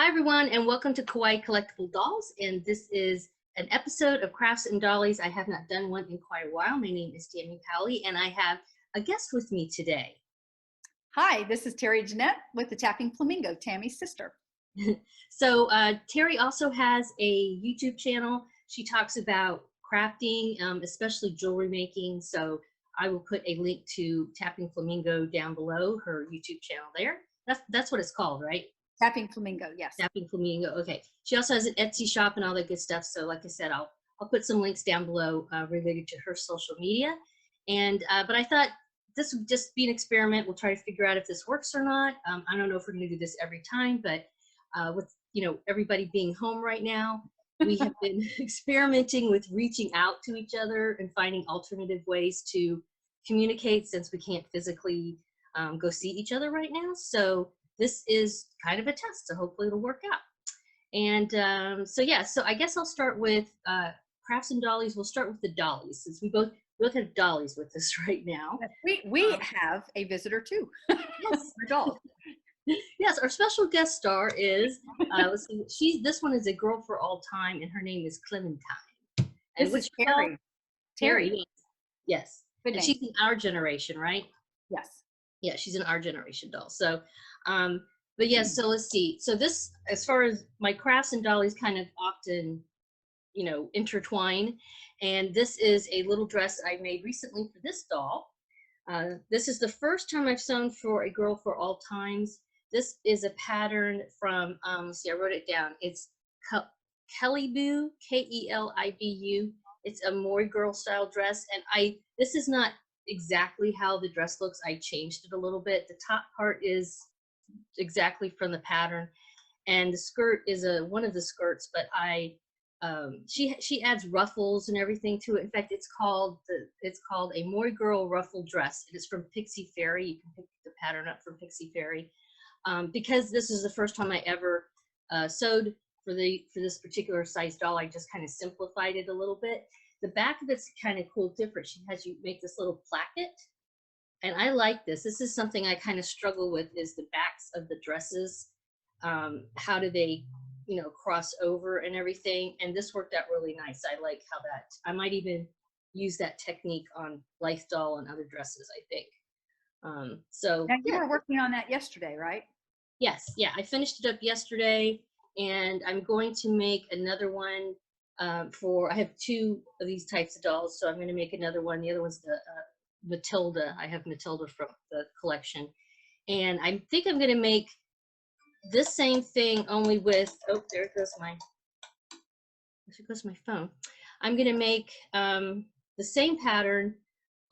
Hi everyone, and welcome to Kawaii Collectible Dolls, and this is an episode of Crafts and Dollies. I have not done one in quite a while. My name is Tammy Powley, and I have a guest with me today. Hi, this is Terry Jeanette with the Tapping Flamingo, Tammy's sister. So Terry also has a YouTube channel. She talks about crafting, especially jewelry making. So I will put a link to Tapping Flamingo down below, her YouTube channel there. That's what it's called, right? Tapping Flamingo, yes. Tapping Flamingo. Okay. She also has an Etsy shop and all that good stuff. So like I said, I'll put some links down below related to her social media. And but I thought this would just be an experiment. We'll try to figure out if this works or not. I don't know if we're going to do this every time, but with everybody being home right now, we have been experimenting with reaching out to each other and finding alternative ways to communicate since we can't physically go see each other right now. So this is kind of a test, so hopefully it'll work out. And so yeah, so I guess I'll start with Crafts and Dollies. We'll start with the dollies since we both have dollies with us right now. We have a visitor too. Yes, our doll. Yes, our special guest star is let's see, this one is a girl for all time, and her name is Clementine. And This is Terry. Terry. Yes. Good and name. She's in our generation, right? Yes. Yeah, she's an our generation doll. So but yes, so let's see. So this, as far as my Crafts and Dollies kind of often, intertwine. And this is a little dress I made recently for this doll. This is the first time I've sewn for a girl for all times. This is a pattern from, let's see, I wrote it down. It's Kelibu, K-E-L-I-B-U. It's a Mori girl style dress. And this is not exactly how the dress looks. I changed it a little bit. The top part is exactly from the pattern, and the skirt is one of the skirts, but she adds ruffles and everything to it. In fact, it's called a Mori girl ruffle dress. It is from Pixie Fairy. You can pick the pattern up from Pixie Fairy. Because this is the first time I ever sewed for this particular size doll, I just kind of simplified it a little bit. The back of it's kind of cool, different. She has you make this little placket, and I like this. This is something I kind of struggle with, is the backs of the dresses. How do they, cross over and everything? And this worked out really nice. I like how I might even use that technique on Life Doll and other dresses, I think. So now you were working on that yesterday, right? Yes, yeah, I finished it up yesterday, and I'm going to make another one I have two of these types of dolls, so I'm going to make another one. The other one's the Matilda. I have Matilda from the collection, and I think I'm going to make this same thing only with, oh, there goes my phone. I'm going to make the same pattern,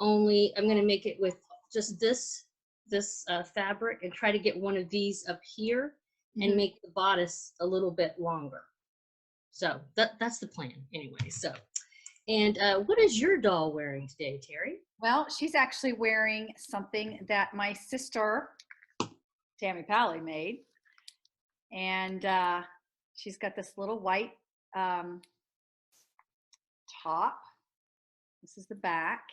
only I'm going to make it with just this fabric, and try to get one of these up here and make the bodice a little bit longer. So that's the plan anyway. So, and what is your doll wearing today, Terry? Well, she's actually wearing something that my sister, Tammy Powley, made. And she's got this little white top. This is the back.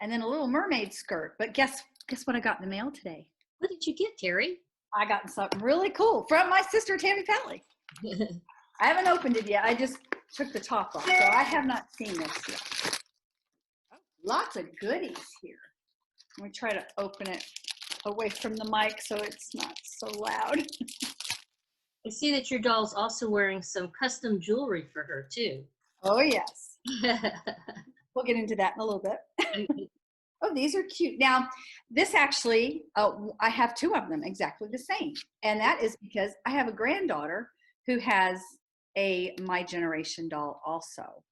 And then a little mermaid skirt. But guess what I got in the mail today? What did you get, Terry? I got something really cool from my sister, Tammy Powley. I haven't opened it yet. I just took the top off, so I have not seen this yet. Oh, lots of goodies here. Let me try to open it away from the mic so it's not so loud. I see that your doll's also wearing some custom jewelry for her, too. Oh, yes. We'll get into that in a little bit. Oh, these are cute. Now, this actually, I have two of them exactly the same. And that is because I have a granddaughter who has a My Generation doll also.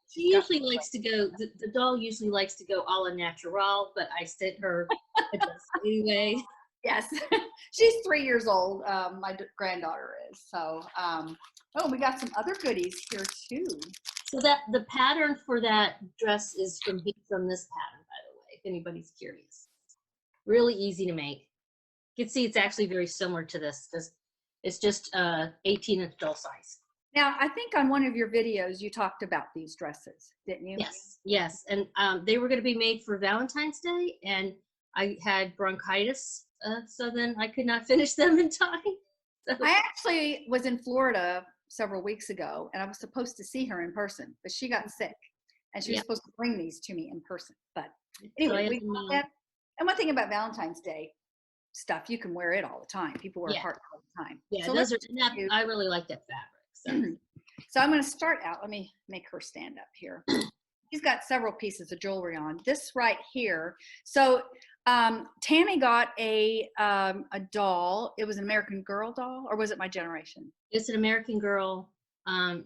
She usually likes to go, the doll usually likes to go a la natural, but I sent her a dress anyway. Yes, she's 3 years old. My granddaughter is. So, oh, we got some other goodies here too. So that the pattern for that dress is from this pattern, by the way, if anybody's curious. Really easy to make. You can see it's actually very similar to this. It's just 18-inch doll size. Now, I think on one of your videos you talked about these dresses, didn't you? Yes. And they were going to be made for Valentine's Day, and I had bronchitis, so then I could not finish them in time. I actually was in Florida several weeks ago, and I was supposed to see her in person, but she got sick, and she was Yeah. supposed to bring these to me in person. But So I anyway, have we them, got that. And one thing about Valentine's Day stuff, you can wear it all the time. People wear yeah, hearts all the time. yeah. So Those let's are. do, I really like that fabric. So. so I'm going to start out. Let me make her stand up here. She's got several pieces of jewelry on. This right here. So Tammy got a doll. It was an American Girl doll, or was it My Generation? It's an American Girl,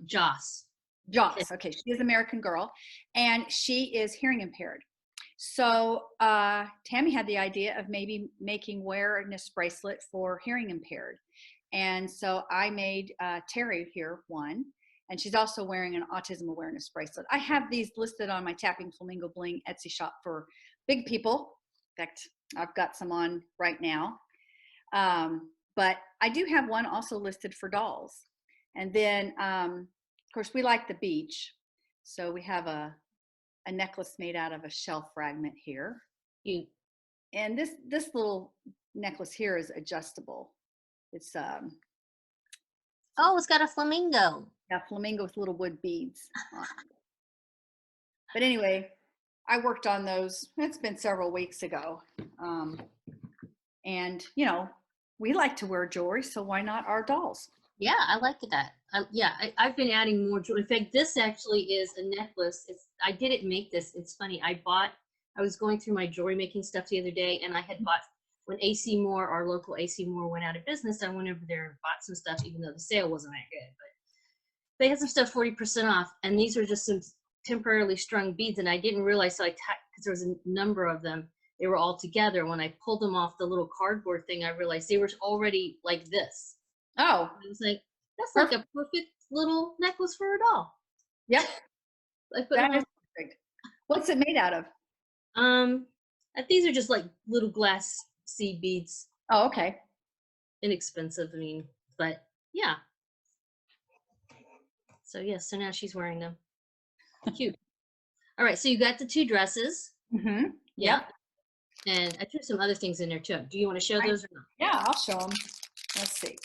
Joss. Joss. Okay, she is American Girl, and she is hearing impaired. So Tammy had the idea of maybe making wearness bracelet for hearing impaired, and so I made Terry here one, and she's also wearing an autism awareness bracelet. I have these listed on my Tapping Flamingo Bling Etsy shop for big people. In fact, I've got some on right now, but I do have one also listed for dolls, and then of course we like the beach, so we have a necklace made out of a shell fragment here. Cute. And this little necklace here is adjustable. It's Oh, it's got a flamingo. yeah, flamingo with little wood beads on it. But anyway, I worked on those. It's been several weeks ago. And you know, we like to wear jewelry, so why not our dolls? Yeah, I like that. Yeah, I've been adding more jewelry. In fact, this actually is a necklace. I didn't make this. It's funny. I was going through my jewelry making stuff the other day, and I had bought, when AC Moore, our local AC Moore, went out of business, I went over there and bought some stuff, even though the sale wasn't that good. But they had some stuff 40% off, and these are just some temporarily strung beads, and I didn't realize, so because there was a number of them, they were all together. When I pulled them off the little cardboard thing, I realized they were already like this. Oh, I was like, that's like a perfect little necklace for a doll. yep. I put That them is perfect. What's it made out of? these are just like little glass seed beads. Oh, okay. Inexpensive, I mean, but yeah. So yeah, so now she's wearing them. Cute. All right, so you got the two dresses. Mm-hmm. Yeah. And I threw some other things in there too. Do you want to show those or not? Yeah, I'll show them. Let's see.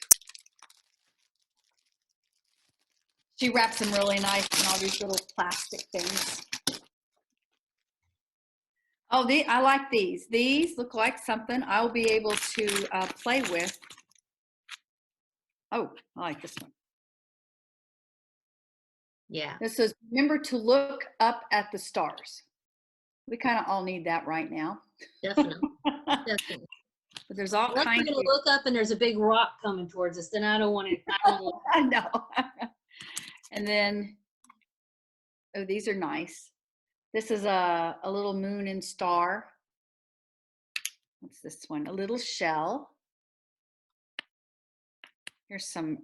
She wraps them really nice in all these little plastic things. Oh, I like these. These look like something I'll be able to play with. Oh, I like this one. Yeah. This says, remember to look up at the stars. We kind of all need that right now. Definitely. Definitely. But there's all Unless kinds we're going to look up and there's a big rock coming towards us, then I don't want to. I know. And then, oh, these are nice. This is a little moon and star. What's this one? A little shell. Here's some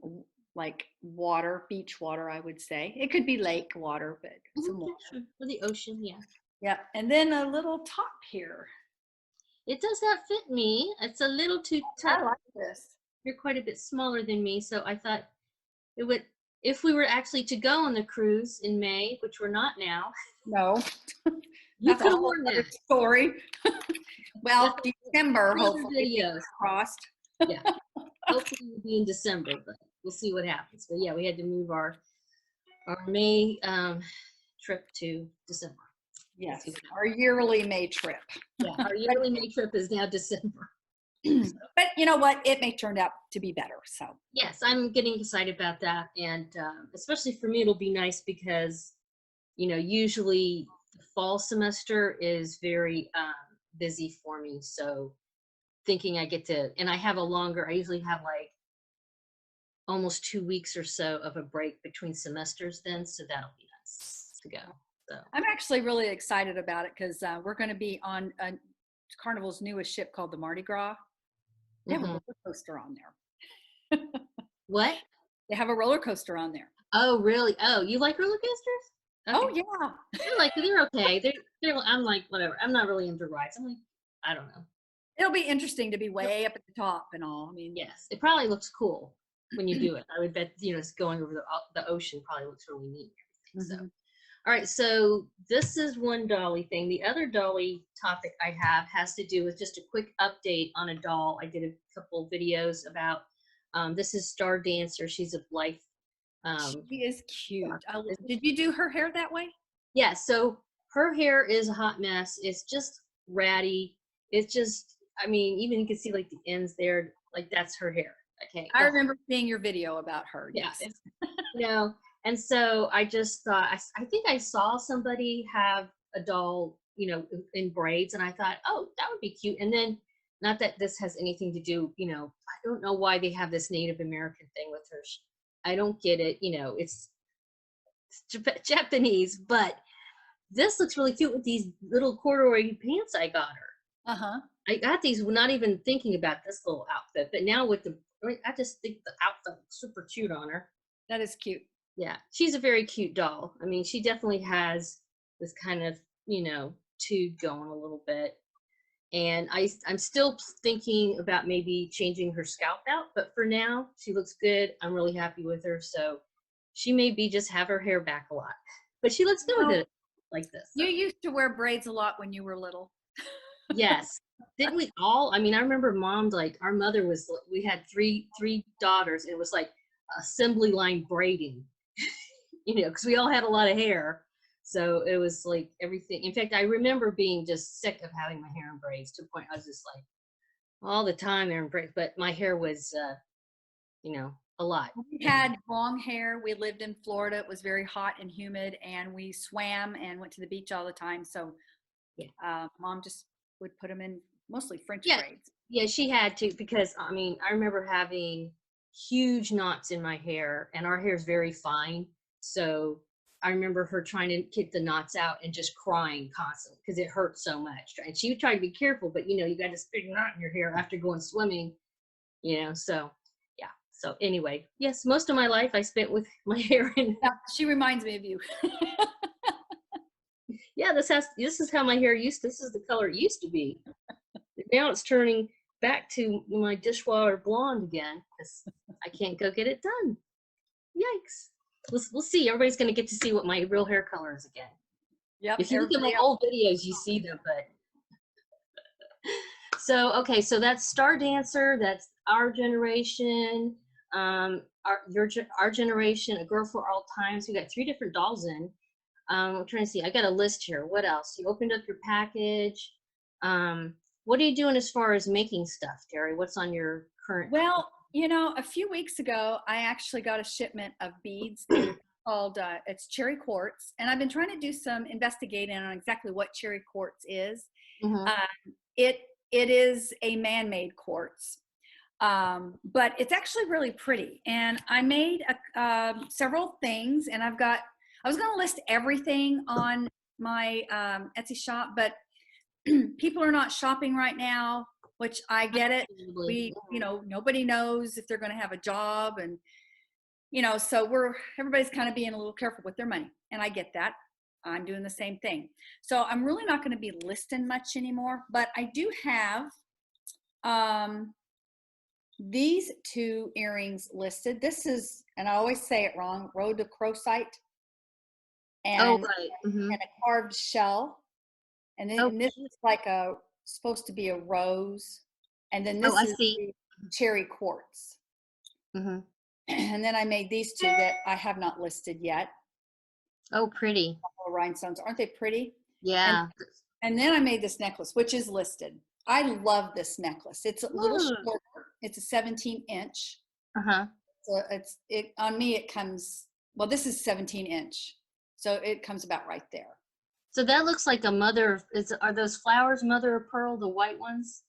like water, beach water, I would say. It could be lake water, but some water. Sure. For the ocean, yeah. Yeah, and then a little top here. It does not fit me. It's a little too tight. I like this. You're quite a bit smaller than me, so I thought it would, if we were actually to go on the cruise in May, which we're not now. No. You That's could a have whole worn other that. story. Well, December, hopefully. Videos. Crossed. Yeah. Hopefully we'll be in December, but we'll see what happens. But yeah, we had to move our May trip to December. Yes, our yearly May trip. Yeah, our yearly May trip is now December. But you know what? It may turn out to be better. So yes, I'm getting excited about that, and especially for me, it'll be nice because, you know, usually the fall semester is very busy for me. So thinking I get to, and I have I usually have like almost 2 weeks or so of a break between semesters then, so that'll be nice to go. So I'm actually really excited about it because we're going to be on Carnival's newest ship called the Mardi Gras. They have a roller coaster on there. What? They have a roller coaster on there. Oh, really? Oh, you like roller coasters? Okay. Oh yeah. They're okay. They're I'm like, whatever. I'm not really into rides. I'm like, I don't know. It'll be interesting to be way up at the top and all. I mean, Yes, it probably looks cool when you do it. I would bet, you know, it's going over the ocean probably looks really neat. So, all right. So this is one dolly thing. The other dolly topic I have has to do with just a quick update on a doll. I did a couple videos about This is Star Dancer. She's a life. She is cute. Yeah. Did you do her hair that way? Yeah, so her hair is a hot mess. It's just ratty. It's just, I mean, even you can see like the ends there, like that's her hair. Okay. I remember seeing your video about her. Yeah. Yes. You know, and so I just thought, I think I saw somebody have a doll, you know, in braids, and I thought, oh, that would be cute. And then, not that this has anything to do, you know, I don't know why they have this Native American thing with her. I don't get it. You know, it's Japanese, but this looks really cute with these little corduroy pants I got her. Uh-huh. I got these not even thinking about this little outfit, but now with the, I just think the outfit looks super cute on her. That is cute. Yeah, she's a very cute doll. I mean, she definitely has this kind of, you know, tube going a little bit. And I'm still thinking about maybe changing her scalp out, but for now, she looks good. I'm really happy with her. So she may be just have her hair back a lot, but she looks good with it like this. You used to wear braids a lot when you were little. Yes. Didn't we all? I mean, I remember mom, like our mother was, we had three daughters. It was like assembly line braiding, you know, because we all had a lot of hair. So it was like everything. In fact, I remember being just sick of having my hair in braids to the point I was just like all the time there in braids. But my hair was, you know, a lot. We had long hair. We lived in Florida. It was very hot and humid, and we swam and went to the beach all the time. So mom just would put them in mostly French braids. Yeah, she had to, because I mean, I remember having huge knots in my hair, and our hair is very fine. So I remember her trying to get the knots out and just crying constantly because it hurt so much. And she would try to be careful, but you know, you got this big knot in your hair after going swimming, you know, so yeah. So anyway, yes, most of my life I spent with my hair in. Yeah, she reminds me of you. Yeah, this is how my hair this is the color it used to be. Now it's turning back to my dishwater blonde again because I can't go get it done. Yikes. We'll see. Everybody's going to get to see what my real hair color is again. Yep. If you look at my old videos, you see them, but. So, okay, so that's Star Dancer. That's our generation. Our generation, A Girl for All Times. We got 3 different dolls in. I'm trying to see. I got a list here. What else? You opened up your package. What are you doing as far as making stuff, Terry? What's on your current? Well, you know, a few weeks ago, I actually got a shipment of beads called, it's cherry quartz. And I've been trying to do some investigating on exactly what cherry quartz is. Mm-hmm. It is a man-made quartz, but it's actually really pretty. And I made several things, and I was going to list everything on my Etsy shop, but people are not shopping right now, which I get it. You know, nobody knows if they're going to have a job, and you know, so everybody's kind of being a little careful with their money, and I get that. I'm doing the same thing. So I'm really not going to be listing much anymore, but I do have these 2 earrings listed. This is, and I always say it wrong, Road to Crochet, and, right. Mm-hmm. and a carved shell. And then and this is like supposed to be a rose. And then this is the cherry quartz. Mm-hmm. And then I made these 2 that I have not listed yet. Oh, pretty. Rhinestones. Aren't they pretty? Yeah. And then I made this necklace, which is listed. I love this necklace. It's a little shorter. It's a 17-inch. Uh-huh. So on me it comes, well, this is 17-inch. So it comes about right there. So that looks like a are those flowers mother of pearl, the white ones?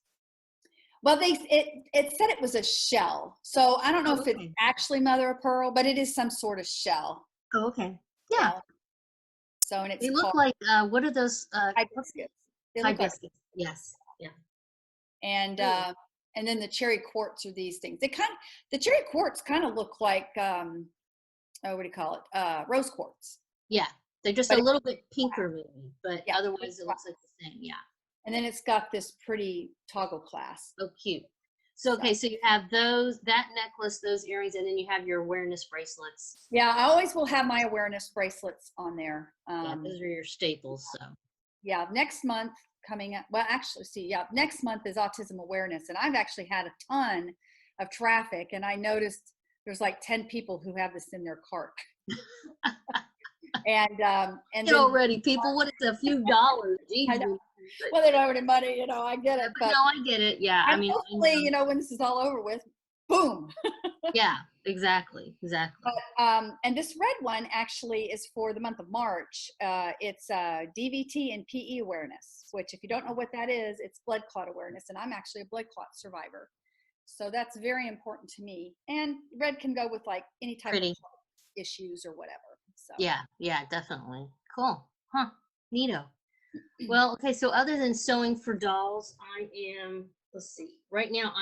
Well, it said it was a shell. So I don't know if it's actually mother of pearl, but it is some sort of shell. Oh, okay. Yeah. So, and they look like, what are those? Hibiscus. Hibiscus. Yes. Yeah. And then the cherry quartz are these things. The cherry quartz kind of look like, what do you call it? Rose quartz. Yeah. They're just a little bit pinker maybe, but otherwise it looks like the same. Yeah. And then it's got this pretty toggle clasp. Oh, cute. So, okay, so you have that necklace, those earrings, and then you have your awareness bracelets. Yeah, I always will have my awareness bracelets on there. Those are your staples. So. Yeah, next month coming up. Well, actually, next month is autism awareness, and I've actually had a ton of traffic, and I noticed there's like 10 people who have this in their cart. And then already, people, what is a few dollars? I know. Jesus. Well, they don't have any money, you know, I get it, but No, I get it. Yeah, I and mean, hopefully, you know, when this is all over with, boom. yeah, exactly. And this red one actually is for the month of March. It's DVT and PE awareness, which if you don't know what that is, it's blood clot awareness. And I'm actually a blood clot survivor. So that's very important to me. And red can go with like any type Pretty. of issues or whatever. So Yeah, definitely. Cool. Huh. Neato. Well, okay, so other than sewing for dolls, I am, let's see, right now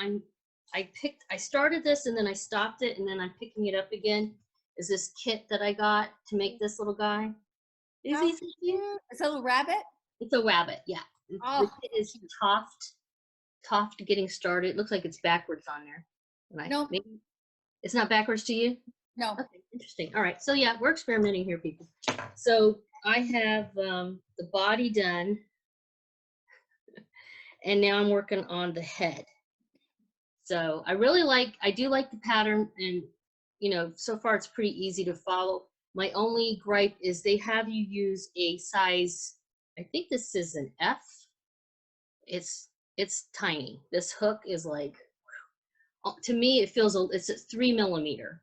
I started this and then I stopped it and then I'm picking it up again. Is this kit that I got to make this little guy? Is he so cute? It's a little rabbit? It's a rabbit, yeah. Oh. The kit is Toft getting started. It looks like it's backwards on there. No. Maybe it's not backwards to you? No. Okay, interesting. All right, so yeah, we're experimenting here, people. So I have the body done, and now I'm working on the head. So I do like the pattern, and you know, so far it's pretty easy to follow. My only gripe is they have you use a size, I think this is an F. It's tiny. This hook is like, to me, it feels, it's a 3 millimeter.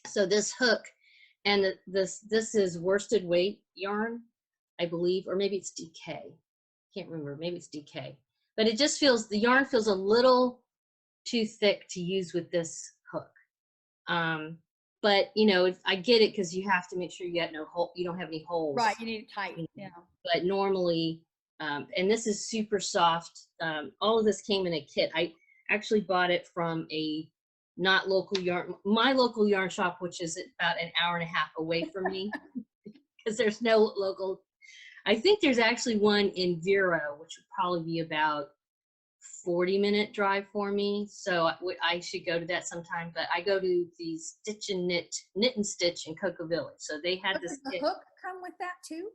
So this hook, and this is worsted weight yarn, I believe, or maybe it's DK. Can't remember, maybe it's DK. But it just feels, the yarn feels a little too thick to use with this hook. But you know, I get it because you have to make sure you got no hole, you don't have any holes. Right, you need it tight. Yeah. But normally, and this is super soft. All of this came in a kit. I actually bought it from a not local yarn, my local yarn shop, which is about an hour and a half away from me, because there's no local. I think there's actually one in Vero, which would probably be about 40-minute drive for me. So I should go to that sometime, but I go to the Stitch and Knit and Stitch in Cocoa Village. So they had this Did the kit. hook come with that too?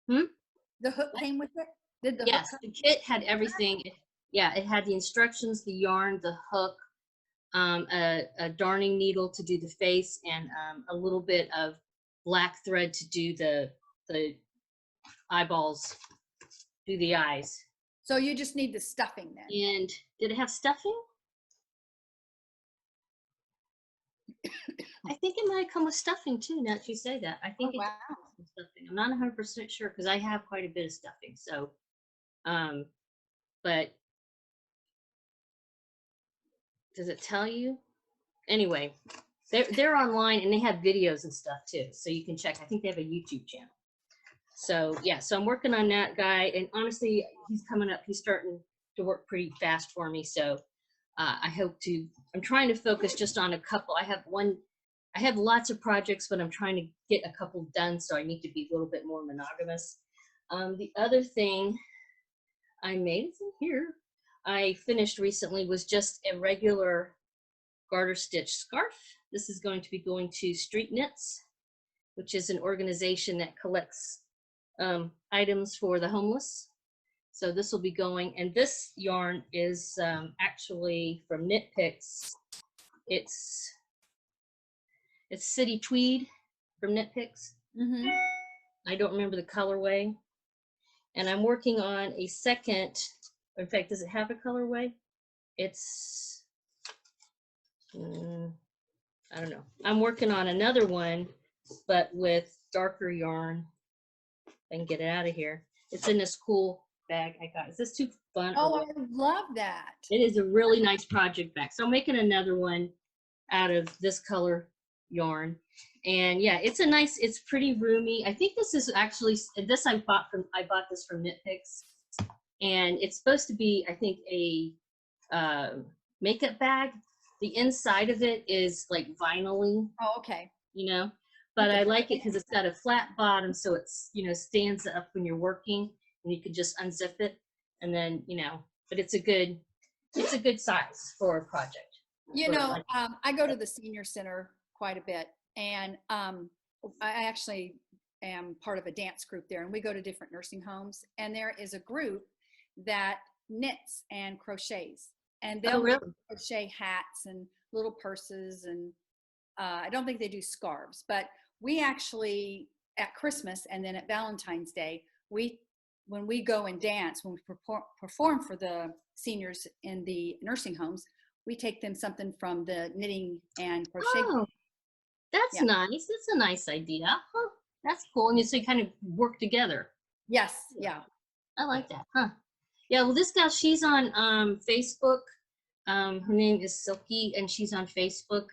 Hmm? The hook came with it? Did the Yes, hook the kit had everything. Yeah, it had the instructions, the yarn, the hook, a darning needle to do the face, and a little bit of black thread to do the eyeballs, do the eyes. So you just need the stuffing then. And did it have stuffing? I think it might come with stuffing too, now that you say that. I think it wow. does come with stuffing. I'm not 100% sure because I have quite a bit of stuffing. So, but does it tell you? Anyway, they're online and they have videos and stuff too. So you can check. I think they have a YouTube channel. So yeah, so I'm working on that guy. And honestly, he's coming up. He's starting to work pretty fast for me. So I'm trying to focus just on a couple. I have lots of projects, but I'm trying to get a couple done. So I need to be a little bit more monogamous. The other thing I made is in here, I finished recently, was just a regular garter stitch scarf. This is going to be going to Street Knits, which is an organization that collects items for the homeless. So this will be going, and this yarn is actually from Knit Picks. It's City Tweed from Knit Picks. Mm-hmm. I don't remember the colorway. And I'm working on a second, in fact, does it have a colorway? It's, I don't know. I'm working on another one, but with darker yarn. If I can get it out of here. It's in this cool bag I got. Is this too fun? Oh, I love that. It is a really nice project bag. So I'm making another one out of this color yarn. And yeah, it's pretty roomy. I think this is actually, this I bought this from Knit Picks. And it's supposed to be, I think, a makeup bag. The inside of it is like vinyl-y. Oh, okay. You know, but I like it because it's got a flat bottom, so it's, you know, stands up when you're working, and you can just unzip it, and then, you know, but it's a good size for a project. You know, I go to the senior center quite a bit, and I actually am part of a dance group there, and we go to different nursing homes, and there is a group that knits and crochets, and Oh, they'll make really? crochet hats and little purses, and I don't think they do scarves, but we actually at Christmas and then at Valentine's Day, when we go and dance, when we perform for the seniors in the nursing homes, we take them something from the knitting and crochet. Oh, that's Yeah. nice. That's a nice idea. Huh. That's cool. And so you kind of work together. Yes. Yeah. I like that. Huh. Yeah, well, this gal, she's on Facebook. Her name is Silky, and she's on Facebook.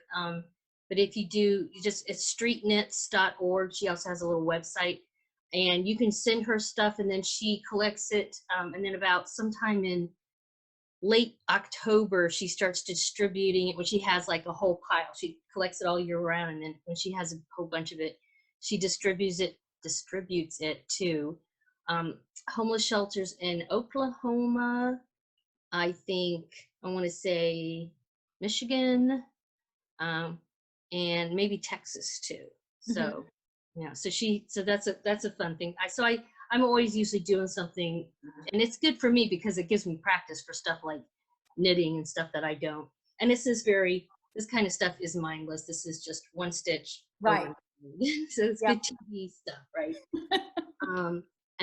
But if you do, it's streetknits.org. She also has a little website, and you can send her stuff, and then she collects it. And then about sometime in late October, she starts distributing it when she has like a whole pile. She collects it all year round, and then when she has a whole bunch of it, she distributes it to homeless shelters in Oklahoma, I think, I want to say Michigan, um, and maybe Texas too. So, yeah, so that's a fun thing. I'm always usually doing something, and it's good for me because it gives me practice for stuff like knitting and stuff that I don't. And this kind of stuff is mindless. This is just one stitch. Right. So it's Yep. good TV stuff, right?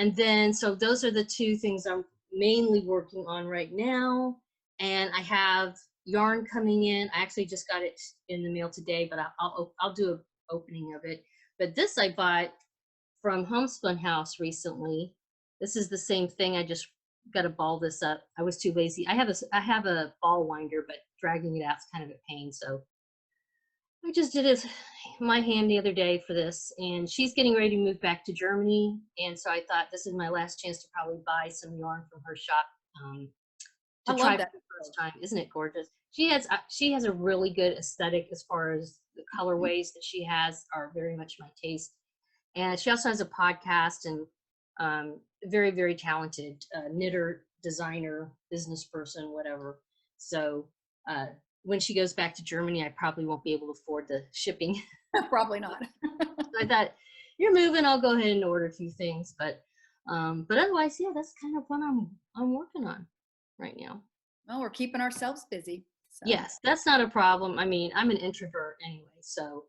And then, so those are the two things I'm mainly working on right now. And I have yarn coming in. I actually just got it in the mail today, but I'll do an opening of it. But this I bought from Homespun House recently. This is the same thing. I just got to ball this up. I was too lazy. I have a ball winder, but dragging it out is kind of a pain. So I just did it my hand the other day for this, and she's getting ready to move back to Germany, and so I thought this is my last chance to probably buy some yarn from her shop to I try love for that. the first time. Isn't it gorgeous? She has a really good aesthetic as far as the colorways that she has are very much my taste, and she also has a podcast and very, very talented knitter, designer, business person, whatever. So when she goes back to Germany, I probably won't be able to afford the shipping. Probably not. So I thought, you're moving, I'll go ahead and order a few things. But otherwise, yeah, that's kind of what I'm working on right now. Well, we're keeping ourselves busy. So. Yes, that's not a problem. I mean, I'm an introvert anyway, so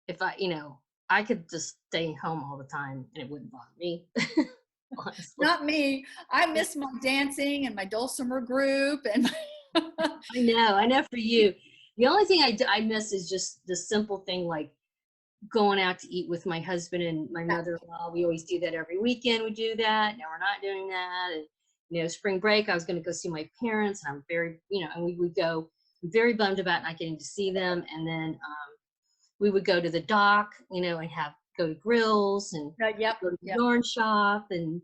if I could just stay home all the time and it wouldn't bother me. Honestly. Not me. I miss my dancing and my dulcimer group and I know for you. The only thing I miss is just the simple thing like going out to eat with my husband and my mother-in-law. We always do that every weekend. We do that. Now we're not doing that. And spring break, I was going to go see my parents, and I'm very, and we would go. I'm very bummed about not getting to see them. And then we would go to the dock, and go to grills and go to the yarn shop, and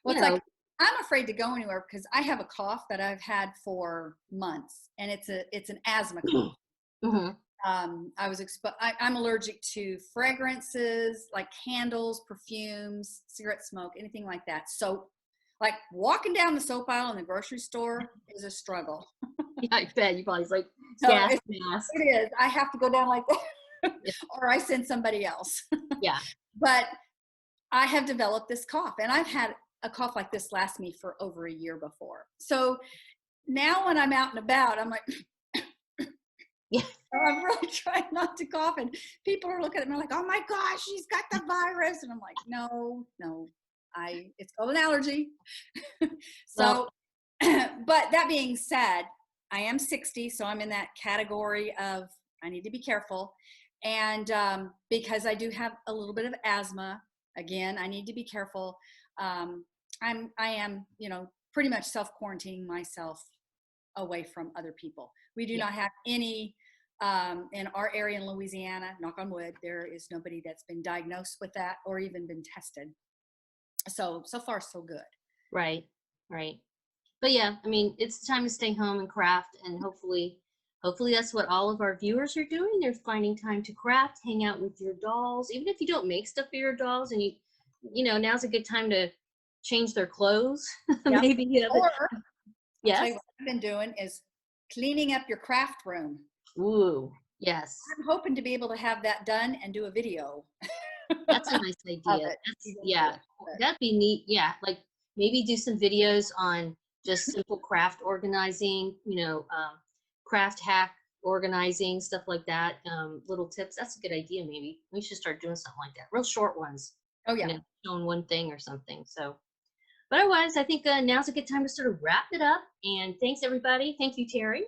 well, it's like I'm afraid to go anywhere because I have a cough that I've had for months, and it's an asthma cough. I'm allergic to fragrances like candles, perfumes, cigarette smoke, anything like that. Soap, like walking down the soap aisle in the grocery store is a struggle. Yeah, I bet you probably like gas mask. It is. I have to go down like that, or I send somebody else. Yeah. But I have developed this cough, and I've had a cough like this last me for over a year before. So now when I'm out and about, I'm like, yeah, I'm really trying not to cough, and people are looking at me like, oh my gosh, she's got the virus. And I'm like, no, it's called an allergy. So, but that being said, I am 60, so I'm in that category of I need to be careful. And because I do have a little bit of asthma, again, I need to be careful. I am, pretty much self-quarantining myself away from other people. We do not have any in our area in Louisiana, knock on wood, there is nobody that's been diagnosed with that or even been tested. So far, so good. Right. But yeah, I mean, it's time to stay home and craft, and hopefully that's what all of our viewers are doing. They're finding time to craft, hang out with your dolls, even if you don't make stuff for your dolls, and now's a good time to change their clothes. Yep. Maybe. Or, yes. What I've been doing is cleaning up your craft room. Ooh, yes. I'm hoping to be able to have that done and do a video. That's a nice idea. That'd be neat. Yeah, like maybe do some videos on just simple craft organizing, craft hack organizing, stuff like that. Little tips. That's a good idea. Maybe we should start doing something like that. Real short ones. Oh yeah. Showing one thing or something. So, but otherwise, I think now's a good time to sort of wrap it up. And thanks everybody. Thank you, Terry.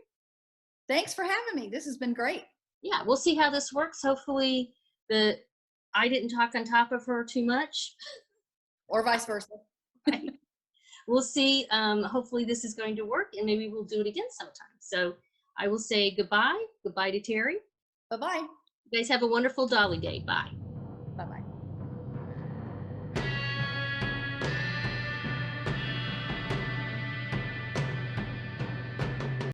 Thanks for having me. This has been great. Yeah, we'll see how this works. Hopefully, I didn't talk on top of her too much. Or vice versa. Right? We'll see. Hopefully this is going to work, and maybe we'll do it again sometime. So I will say goodbye. Goodbye to Terry. Bye-bye. You guys have a wonderful Dolly Day. Bye. Bye-bye.